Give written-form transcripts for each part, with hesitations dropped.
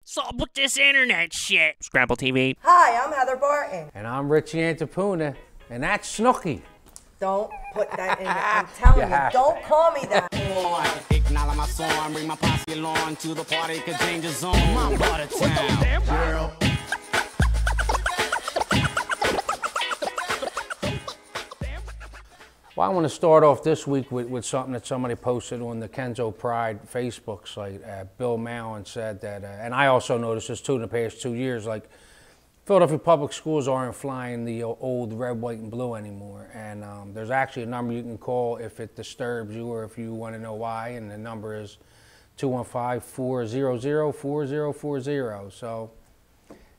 What's up with this internet shit? Scrapple TV. Hi, I'm Heather Barton. And I'm Richie Antipuna, and that's Snooky. Don't put that in there. I'm telling you, don't call me that. Acknowledge my song, bring my posse along to the party, could change the zone. My part of town. Girl. Well, I want to start off this week with something that somebody posted on the Kenzo Pride Facebook site. Bill Mowen said that, and I also noticed this too in the past 2 years, like Philadelphia public schools aren't flying the old red, white, and blue anymore. And there's actually a number you can call if it disturbs you or if you want to know why, and the number is 215-400-4040. So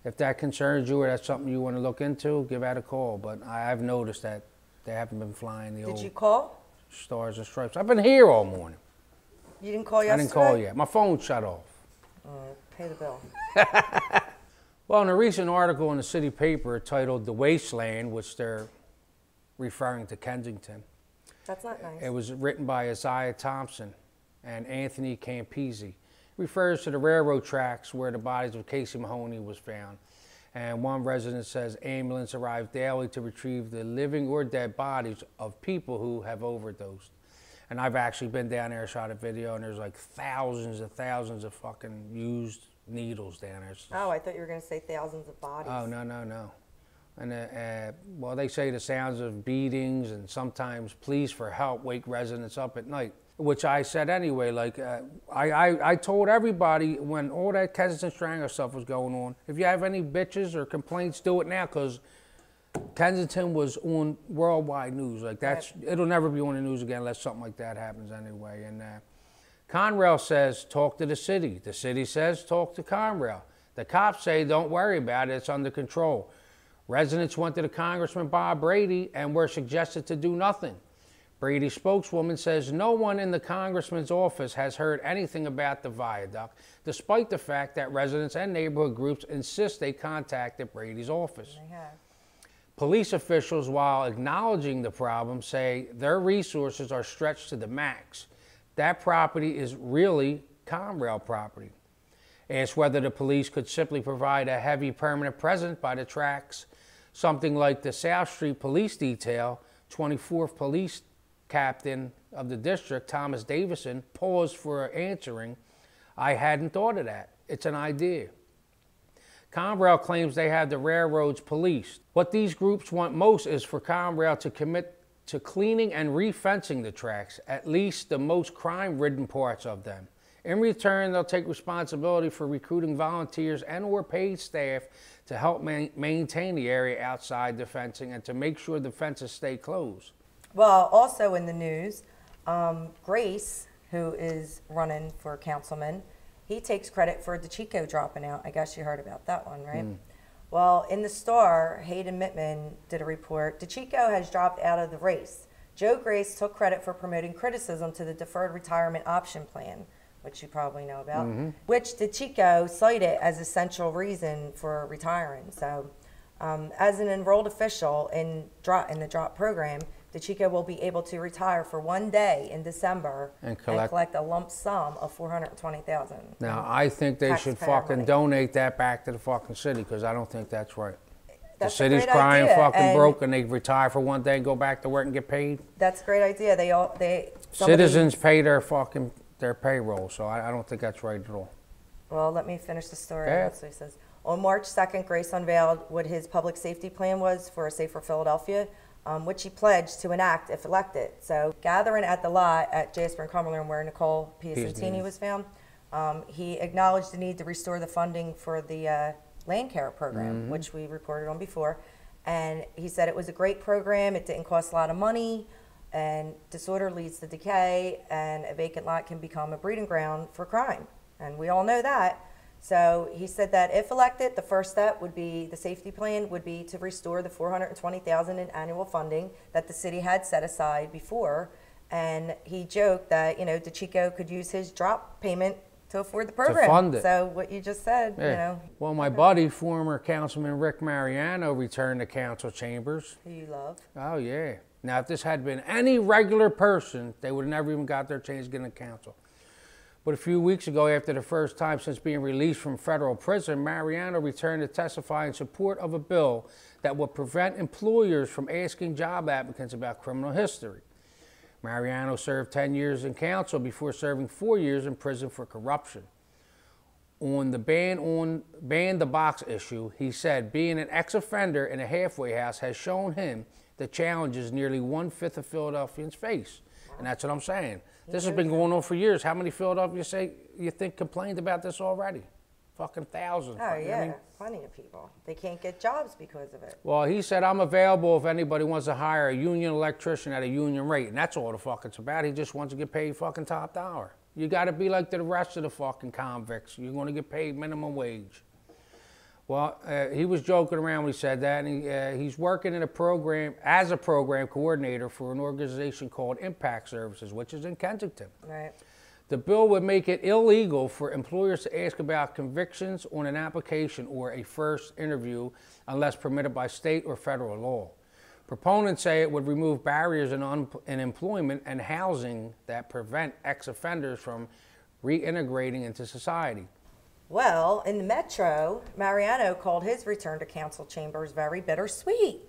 if that concerns you or that's something you want to look into, give that a call. But I've noticed that they haven't been flying the old Did you call? Stars and Stripes. I've been here all morning. You didn't call yesterday? I didn't call yet. My phone shut off. Pay the bill. Well, in a recent article in the city paper titled The Wasteland, which they're referring to Kensington. That's not nice. It was written by Isaiah Thompson and Anthony Campisi. It refers to the railroad tracks where the bodies of Casey Mahoney was found. And one resident says ambulance arrive daily to retrieve the living or dead bodies of people who have overdosed. And I've actually been down there, shot a video, and there's like thousands and thousands of fucking used needles down there. Oh, I thought you were going to say thousands of bodies. Oh, no. And well, they say the sounds of beatings and sometimes pleas for help wake residents up at night, which I said anyway. Like, I told everybody when all that Kensington Strangler stuff was going on, if you have any bitches or complaints, do it now, because Kensington was on worldwide news. Like, that's, it'll never be on the news again unless something like that happens anyway. And Conrail says, talk to the city. The city says, talk to Conrail. The cops say, don't worry about it, it's under control. Residents went to the Congressman Bob Brady and were suggested to do nothing. Brady's spokeswoman says no one in the congressman's office has heard anything about the viaduct, despite the fact that residents and neighborhood groups insist they contacted Brady's office. They have. Police officials, while acknowledging the problem, say their resources are stretched to the max. That property is really Conrail property. Asked whether the police could simply provide a heavy permanent presence by the tracks, something like the South Street Police Detail, 24th Police Captain of the district, Thomas Davison, paused for answering. I hadn't thought of that. It's an idea. Conrail claims they have the railroads policed. What these groups want most is for Conrail to commit to cleaning and refencing the tracks, at least the most crime-ridden parts of them. In return, they'll take responsibility for recruiting volunteers and or paid staff to help maintain the area outside the fencing and to make sure the fences stay closed. Well, also in the news, Grace, who is running for councilman, he takes credit for DeChico dropping out. I guess you heard about that one, right? Well, in the Star, Hayden Mittman did a report. DeChico has dropped out of the race. Joe Grace took credit for promoting criticism to the deferred retirement option plan, which you probably know about, which DeChico cited as essential reason for retiring. So as an enrolled official in the DROP program, DeChico will be able to retire for 1 day in December and collect a lump sum of $420,000. Now, I think they should fucking donate that back to the fucking city, because I don't think that's right. The city's crying fucking broke and they retire for 1 day and go back to work and get paid. That's a great idea. Citizens pay their fucking payroll, so I don't think that's right at all. Well, let me finish the story. That's what he says. On March 2nd, Grace unveiled what his public safety plan was for a safer Philadelphia, which he pledged to enact if elected. So gathering at the lot at Jasper and Cumberland, where Nicole Piacentini was found, he acknowledged the need to restore the funding for the land care program, which we reported on before. And he said it was a great program. It didn't cost a lot of money, and disorder leads to decay, and a vacant lot can become a breeding ground for crime. And we all know that. So he said that if elected, the first step would be, the safety plan would be to restore the $420,000 in annual funding that the city had set aside before. And he joked that, you know, DeChico could use his drop payment to afford the program. To fund it. So what you just said, you know. Well, my buddy, former Councilman Rick Mariano, returned to council chambers. Who you love. Oh, yeah. Now, if this had been any regular person, they would have never even got their chance to get in the council. But a few weeks ago, after the first time since being released from federal prison, Mariano returned to testify in support of a bill that would prevent employers from asking job applicants about criminal history. Mariano served 10 years in council before serving 4 years in prison for corruption. On the ban the box issue, he said being an ex-offender in a halfway house has shown him the challenges nearly 1/5 of Philadelphians face. And that's what I'm saying. This has been going on for years. How many Philadelphians you think complained about this already? Fucking thousands. Oh, yeah, I mean, plenty of people. They can't get jobs because of it. well, he said, I'm available if anybody wants to hire a union electrician at a union rate. And that's all the fuck it's about. He just wants to get paid fucking top dollar. You got to be like the rest of the fucking convicts. You're going to get paid minimum wage. Well, he was joking around when he said that, and he's working in a program as a program coordinator for an organization called Impact Services, which is in Kensington. Right. The bill would make it illegal for employers to ask about convictions on an application or a first interview unless permitted by state or federal law. Proponents say it would remove barriers in employment and housing that prevent ex-offenders from reintegrating into society. Well, in the Metro, Mariano called his return to council chambers very bittersweet.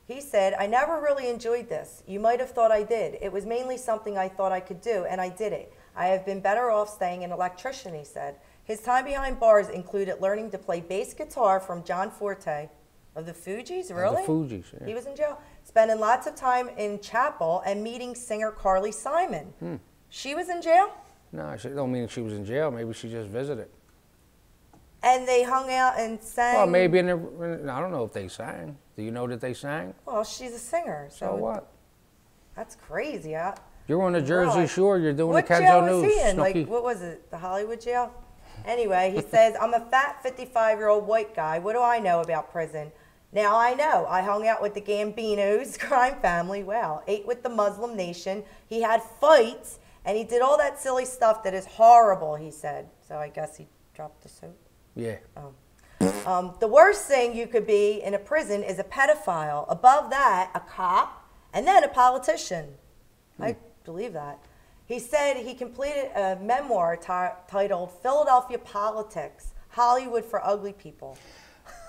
He said, I never really enjoyed this. You might have thought I did. It was mainly something I thought I could do, and I did it. I have been better off staying an electrician, he said. His time behind bars included learning to play bass guitar from John Forte of the Fugees, really? The Fugees, yeah. He was in jail. Spending lots of time in chapel and meeting singer Carly Simon. She was in jail? No, she don't mean she was in jail. Maybe she just visited. And they hung out and sang? Well, maybe I don't know if they sang. Do you know that they sang? Well, she's a singer. So what? That's crazy. You're on the Jersey Shore. You're doing what the Kenzo jail News. Was he in? Snooki. Like, what was it? The Hollywood jail? Anyway, he says, I'm a fat 55-year-old white guy. What do I know about prison? Now I know. I hung out with the Gambinos, crime family. Wow. Ate with the Muslim Nation. He had fights, and he did all that silly stuff that is horrible, he said. So I guess he dropped the soap. Yeah. The worst thing you could be in a prison is a pedophile. Above that, a cop, and then a politician. I believe that. He said he completed a memoir titled Philadelphia Politics, Hollywood for Ugly People.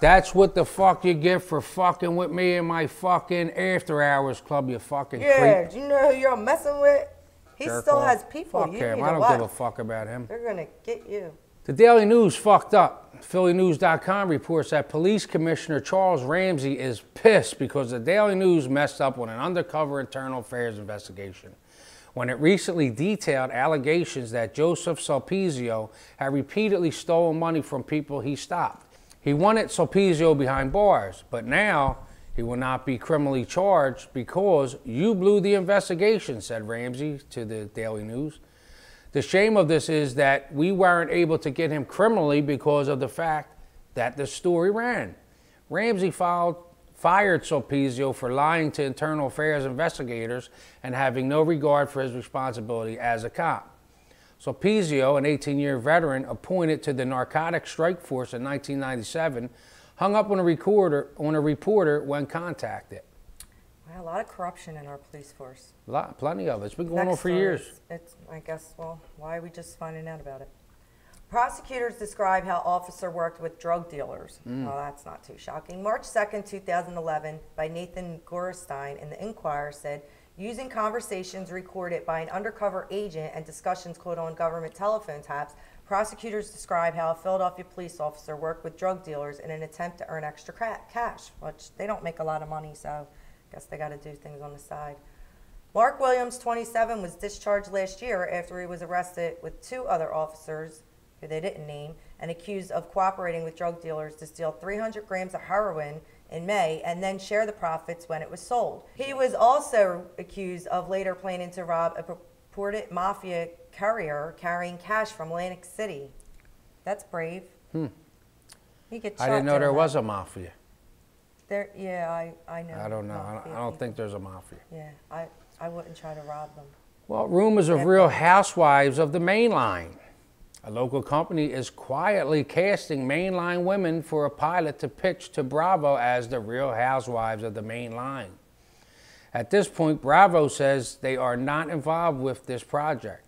That's what the fuck you get for fucking with me in my fucking after hours club, you fucking creep. Do you know who you're messing with? He still has people. Fuck him. I don't give a fuck about him. They're going to get you. The Daily News fucked up. PhillyNews.com reports that Police Commissioner Charles Ramsey is pissed because the Daily News messed up on an undercover internal affairs investigation when it recently detailed allegations that Joseph Sulpizio had repeatedly stolen money from people he stopped. He wanted Sulpizio behind bars, but now he will not be criminally charged because you blew the investigation, said Ramsey to the Daily News. The shame of this is that we weren't able to get him criminally because of the fact that the story ran. Ramsey fired Sulpizio for lying to internal affairs investigators and having no regard for his responsibility as a cop. Sulpizio, an 18-year veteran appointed to the Narcotics Strike Force in 1997, hung up on a reporter when contacted. Well, a lot of corruption in our police force. Plenty of it. It's been going on for years. I guess, well, why are we just finding out about it? Prosecutors describe how officer worked with drug dealers. Well, that's not too shocking. March 2nd, 2011, by Nathan Gorstein in the Inquirer said, using conversations recorded by an undercover agent and discussions quote on government telephone taps, prosecutors describe how a Philadelphia police officer worked with drug dealers in an attempt to earn extra cash, which they don't make a lot of money, so I guess they got to do things on the side. Mark Williams, 27, was discharged last year after he was arrested with 2 other officers, who they didn't name, and accused of cooperating with drug dealers to steal 300 grams of heroin in May and then share the profits when it was sold. He was also accused of later planning to rob a purported mafia courier carrying cash from Atlantic City. That's brave. He gets shot. I didn't know there was a mafia. Yeah, I know. I don't know. I don't think there's a mafia. Yeah, I wouldn't try to rob them. Well, rumors of Real Housewives of the Mainline. A local company is quietly casting mainline women for a pilot to pitch to Bravo as the Real Housewives of the Mainline. At this point, Bravo says they are not involved with this project.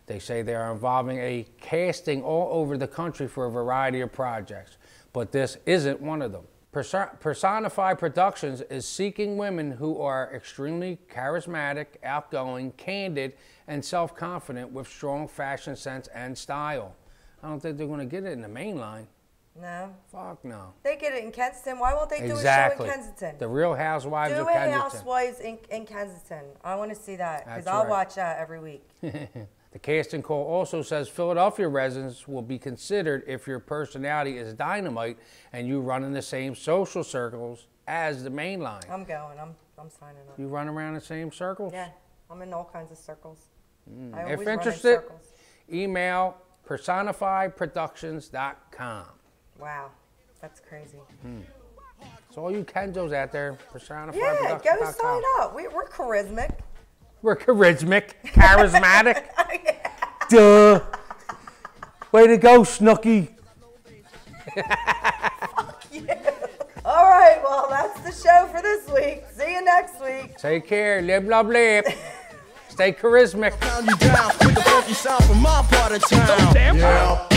They say they are involving a casting all over the country for a variety of projects, but this isn't one of them. Personified Productions is seeking women who are extremely charismatic, outgoing, candid, and self-confident with strong fashion sense and style. I don't think they're going to get it in the main line. No. Fuck no. They get it in Kensington. Why won't they do Exactly. a show in Kensington? The Real Housewives of Kensington. Do a Housewives in Kensington. I want to see that because That's I'll right. watch that every week. The casting call also says Philadelphia residents will be considered if your personality is dynamite and you run in the same social circles as the main line. I'm going. I'm signing up. You run around the same circles? Yeah, I'm in all kinds of circles. I If always run in interested, circles. email personifiedproductions.com. Wow, that's crazy. So all you Kenzos out there, Yeah, personifiedproductions.com. go sign up. We're charismatic. We're charismatic, charismatic. Duh. Way to go, Snooky. All right, well, that's the show for this week. See you next week. Take care. Live, love, live. Stay charismatic. Pound you down with the funky sound from my part of town. Damn. Yeah.